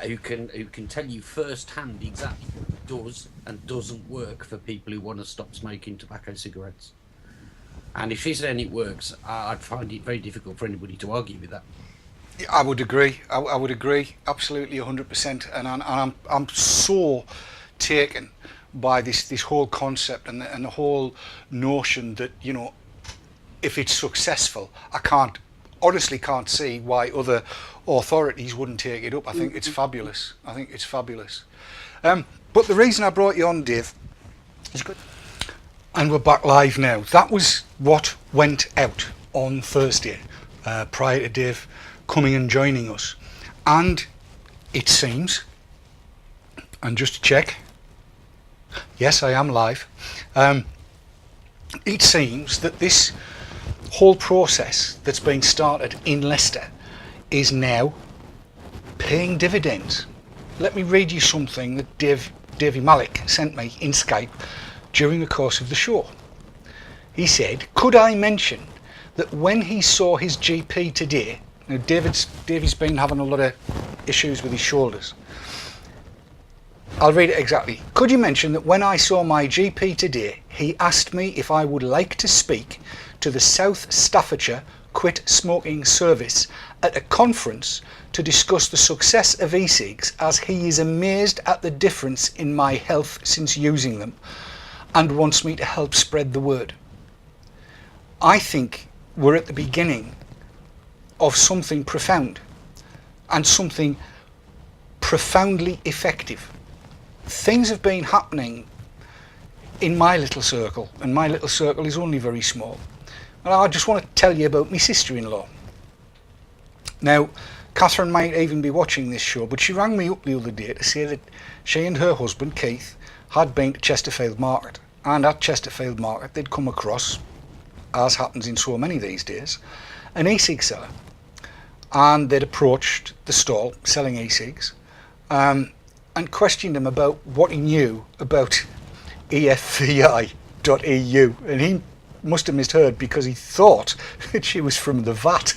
who can tell you firsthand exactly what does and doesn't work for people who want to stop smoking tobacco cigarettes. And if she's saying it works, I'd find it very difficult for anybody to argue with that. I would agree. I would agree absolutely 100%. And I'm so taken by this whole concept and the whole notion that, if it's successful, I honestly can't see why other authorities wouldn't take it up. I think it's fabulous. But the reason I brought you on, Dave, is good. And we're back live now. That was what went out on Thursday, prior to Dave coming and joining us. And it seems, and just to check, yes, I am live. It seems that this whole process that's been started in Leicester is now paying dividends. Let me read you something that Davy Malik sent me in Skype during the course of the show. He said, could I mention that when he saw his GP today, now Davy's been having a lot of issues with his shoulders. I'll read it exactly. Could you mention that when I saw my GP today, he asked me if I would like to speak to the South Staffordshire Quit Smoking Service at a conference to discuss the success of e-cigs, as he is amazed at the difference in my health since using them and wants me to help spread the word. I think we're at the beginning of something profound and something profoundly effective. Things have been happening in my little circle, and my little circle is only very small. And I just want to tell you about my sister-in-law. Now, Catherine might even be watching this show, but she rang me up the other day to say that she and her husband, Keith, had been to Chesterfield Market. And at Chesterfield Market, they'd come across, as happens in so many these days, an e-cig seller. And they'd approached the stall selling e-cigs and questioned him about what he knew about EFVI.eu. And he must have misheard, because he thought that she was from the VAT,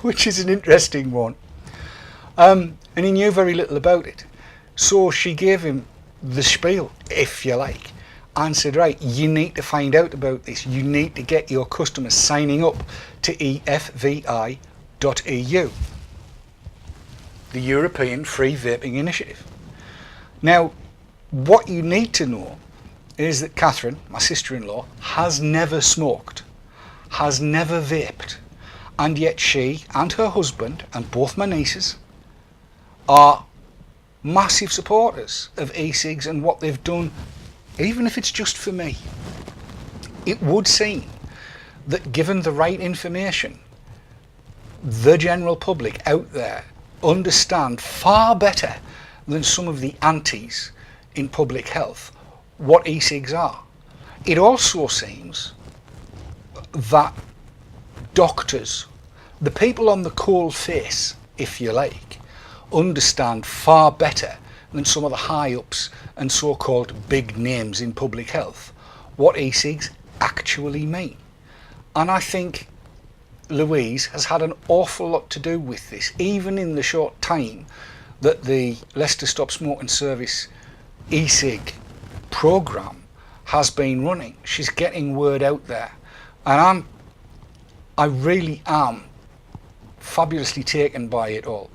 which is an interesting one. And he knew very little about it. So she gave him the spiel, if you like, and said, right, you need to find out about this. You need to get your customers signing up to EFVI.eu, the European Free Vaping Initiative. Now, what you need to know is that Catherine, my sister-in-law, has never smoked, has never vaped, and yet she and her husband and both my nieces are massive supporters of e-cigs and what they've done, even if it's just for me. It would seem that given the right information, the general public out there understand far better than some of the antis in public health what e-cigs are. It also seems that doctors, the people on the cold face, if you like, understand far better than some of the high-ups and so-called big names in public health what e-cigs actually mean. And I think Louise has had an awful lot to do with this, even in the short time that the Leicester Stop Smoking Service e-cig programme has been running. She's getting word out there, and I really am fabulously taken by it all.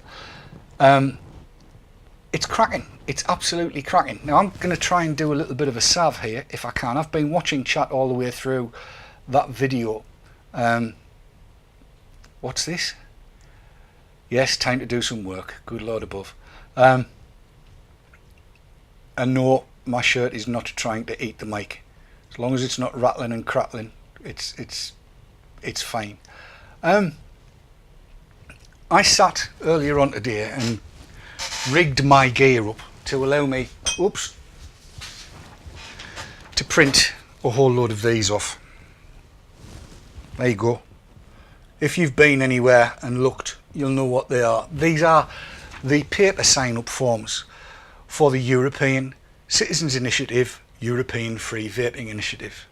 It's cracking. It's absolutely cracking. Now I'm going to try and do a little bit of a salve here if I can. I've been watching chat all the way through that video. What's this? Yes, time to do some work. Good Lord above. And no, my shirt is not trying to eat the mic. As long as it's not rattling and crackling, it's fine. I sat earlier on today and rigged my gear up to allow me, to print a whole load of these off. There you go. If you've been anywhere and looked, you'll know what they are. These are the paper sign-up forms for the European Citizens Initiative, European Free Vaping Initiative.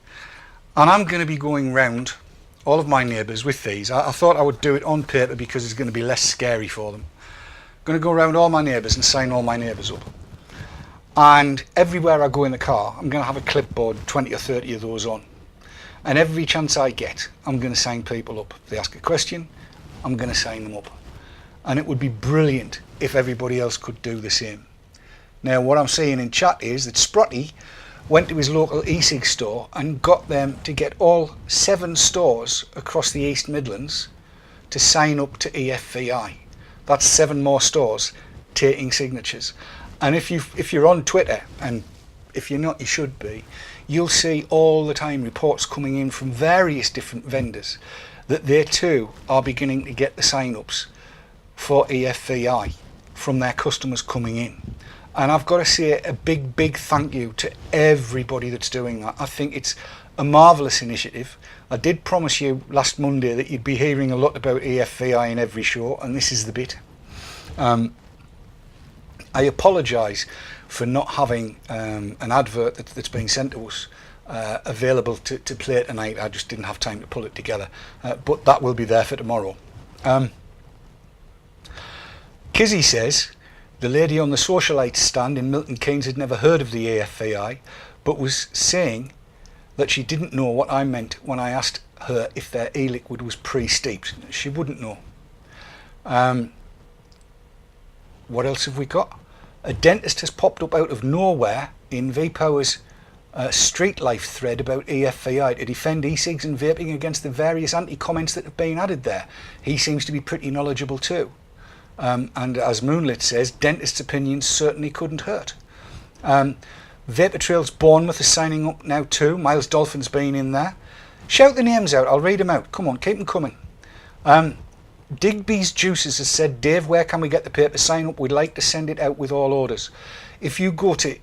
And I'm going to be going round all of my neighbours with these. I thought I would do it on paper because it's going to be less scary for them. I'm going to go around all my neighbours and sign all my neighbours up. And everywhere I go in the car, I'm going to have a clipboard, 20 or 30 of those on. And every chance I get, I'm going to sign people up. If they ask a question, I'm going to sign them up. And it would be brilliant if everybody else could do the same. Now, what I'm seeing in chat is that Sprotty went to his local e-cig store and got them to get all 7 stores across the East Midlands to sign up to EFVI. That's 7 more stores taking signatures. And if you're on Twitter, and if you're not, you should be, you'll see all the time reports coming in from various different vendors that they too are beginning to get the sign-ups for EFVI from their customers coming in. And I've got to say a big thank you to everybody that's doing that. I think it's a marvellous initiative. I did promise you last Monday that you'd be hearing a lot about EFVI in every show, and this is the bit. I apologise for not having an advert that's been sent to us available to play tonight. I just didn't have time to pull it together, but that will be there for tomorrow. Kizzy says the lady on the socialite stand in Milton Keynes had never heard of the EFVI, but was saying that she didn't know what I meant when I asked her if their e-liquid was pre-steeped. She wouldn't know. What else have we got? A dentist has popped up out of nowhere in V-Power's Street Life thread about EFVI to defend e-cigs and vaping against the various anti-comments that have been added there. He seems to be pretty knowledgeable too. And as Moonlit says, dentist's opinions certainly couldn't hurt. Vapor Trails Bournemouth is signing up now too. Miles Dolphin's been in there. Shout the names out, I'll read them out. Come on, keep them coming. Digby's Juices has said, Dave, where can we get the paper sign up? We'd like to send it out with all orders. If you go to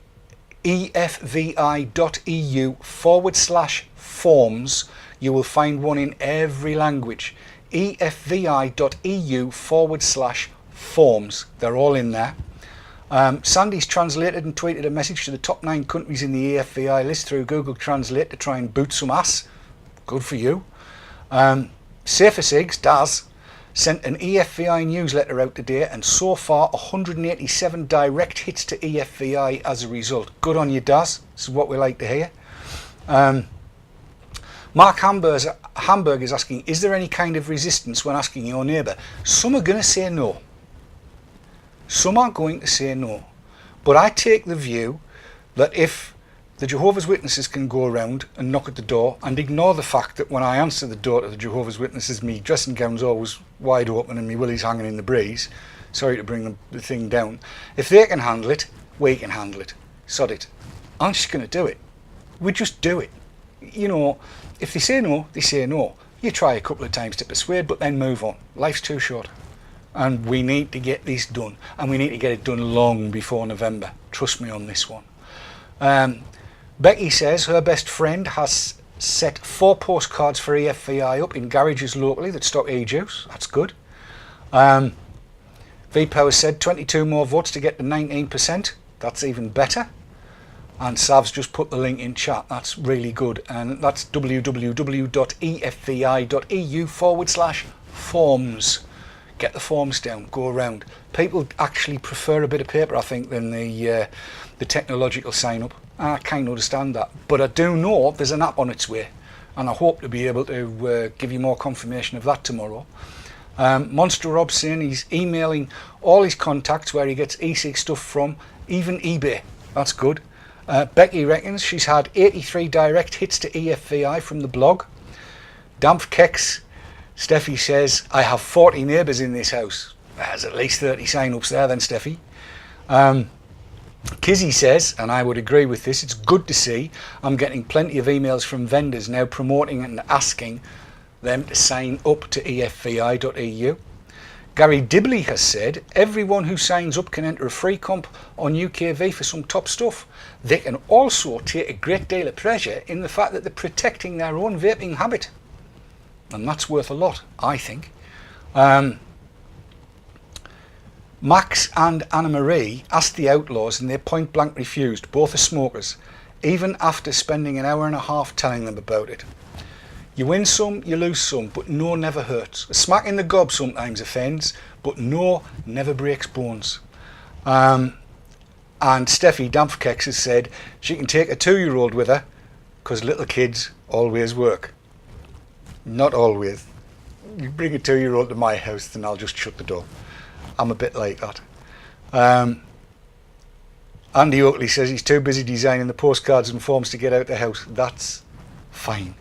efvi.eu/forms, you will find one in every language. efvi.eu/forms. They're all in there. Sandy's translated and tweeted a message to the top 9 countries in the EFVI list through Google Translate to try and boot some ass. Good for you. Safer Cigs, Daz, sent an EFVI newsletter out today, and so far 187 direct hits to EFVI as a result. Good on you, Daz. This is what we like to hear. Mark Hamburg is asking, is there any kind of resistance when asking your neighbour? Some are going to say no. Some are going to say no. But I take the view that if the Jehovah's Witnesses can go around and knock at the door and ignore the fact that when I answer the door to the Jehovah's Witnesses, me dressing gown's always wide open and me willy's hanging in the breeze. Sorry to bring the thing down. If they can handle it, we can handle it. Sod it. I'm just going to do it. We just do it. You know, if they say no, they say no. You try a couple of times to persuade, but then move on. Life's too short. And we need to get this done. And we need to get it done long before November. Trust me on this one. Becky says her best friend has set 4 postcards for EFVI up in garages locally that stock e-juice. That's good. V-Power said 22 more votes to get to 19%. That's even better. And Sav's just put the link in chat. That's really good. And that's www.efvi.eu/forms. Get the forms down, go around. People actually prefer a bit of paper, I think, than the technological sign up. I can't understand that. But I do know there's an app on its way. And I hope to be able to give you more confirmation of that tomorrow. Monster Rob saying he's emailing all his contacts where he gets e-cigs stuff from, even eBay. That's good. Becky reckons she's had 83 direct hits to EFVI from the blog. Dampf Kex, Steffi says, I have 40 neighbours in this house. There's at least 30 sign-ups there then, Steffi. Kizzy says, and I would agree with this, it's good to see I'm getting plenty of emails from vendors now promoting and asking them to sign up to efvi.eu. Gary Dibley has said, everyone who signs up can enter a free comp on UKV for some top stuff. They can also take a great deal of pleasure in the fact that they're protecting their own vaping habit. And that's worth a lot, I think. Max and Anna Marie asked the Outlaws and they point blank refused. Both are smokers, even after spending an hour and a half telling them about it. You win some, you lose some, but no never hurts. A smack in the gob sometimes offends, but no never breaks bones. And Steffi Dampfkex has said she can take a 2-year-old with her because little kids always work. Not always. You bring a 2-year-old to my house, then I'll just shut the door. I'm a bit like that. Andy Oakley says he's too busy designing the postcards and forms to get out the house. That's fine.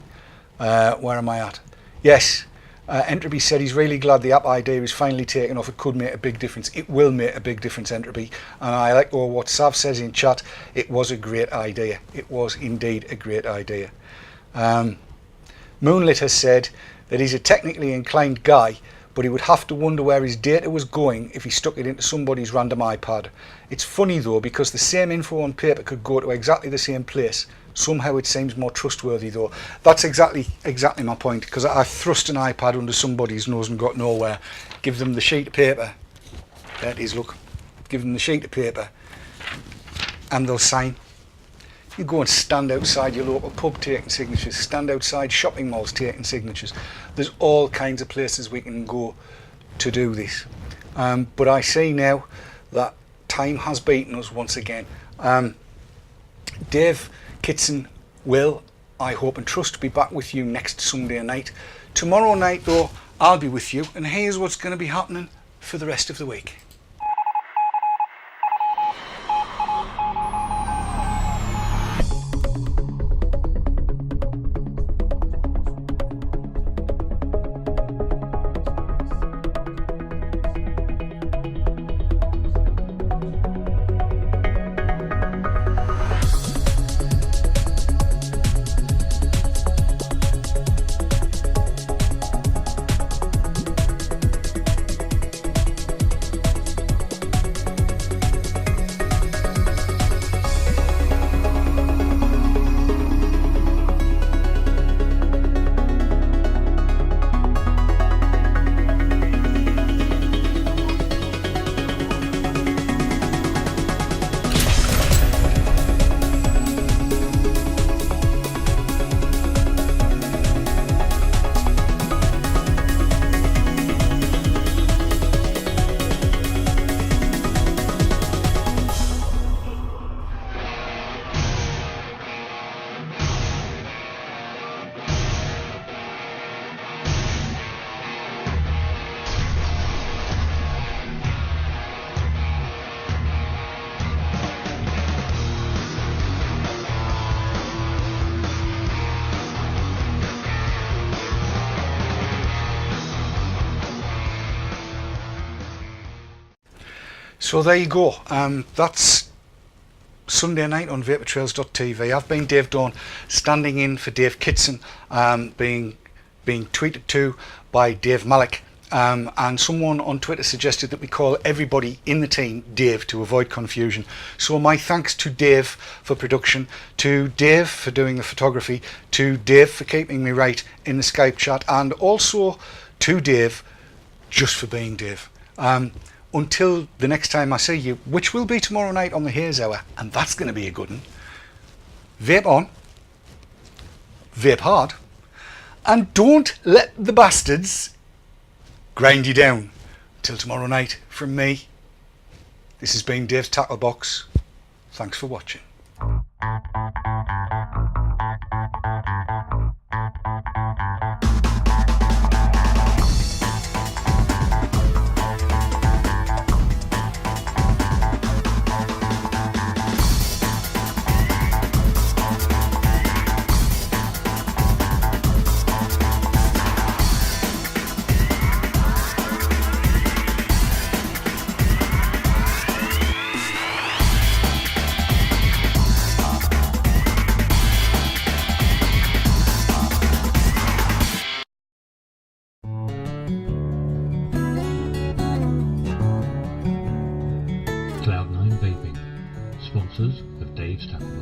Where am I at? Yes, Entropy said he's really glad the app idea is finally taken off. It could make a big difference. It will make a big difference, Entropy. And I like what Sav says in chat. It was a great idea. It was indeed a great idea. Moonlit has said that he's a technically inclined guy, but he would have to wonder where his data was going if he stuck it into somebody's random iPad. It's funny though, because the same info on paper could go to exactly the same place. Somehow it seems more trustworthy though. That's exactly my point, because I thrust an iPad under somebody's nose and got nowhere. Give them the sheet of paper. There it is, look. Give them the sheet of paper and they'll sign. You go and stand outside your local pub taking signatures, stand outside shopping malls taking signatures. There's all kinds of places we can go to do this. But I see now that time has beaten us once again. Dave Kitson will, I hope and trust, be back with you next Sunday night. Tomorrow night though, I'll be with you, and here's what's going to be happening for the rest of the week. So there you go. That's Sunday night on vaportrails.tv. I've been Dave Dawn, standing in for Dave Kitson, being tweeted to by Dave Malik. And someone on Twitter suggested that we call everybody in the team Dave to avoid confusion. So my thanks to Dave for production, to Dave for doing the photography, to Dave for keeping me right in the Skype chat, and also to Dave just for being Dave. Until the next time I see you, which will be tomorrow night on the Haze Hour, and that's going to be a good one. Vape on, vape hard, and don't let the bastards grind you down. Till tomorrow night, from me, this has been Dave's Tacklebox. Thanks for watching. Cloud9 Vaping, sponsors of Dave's Tacklebox.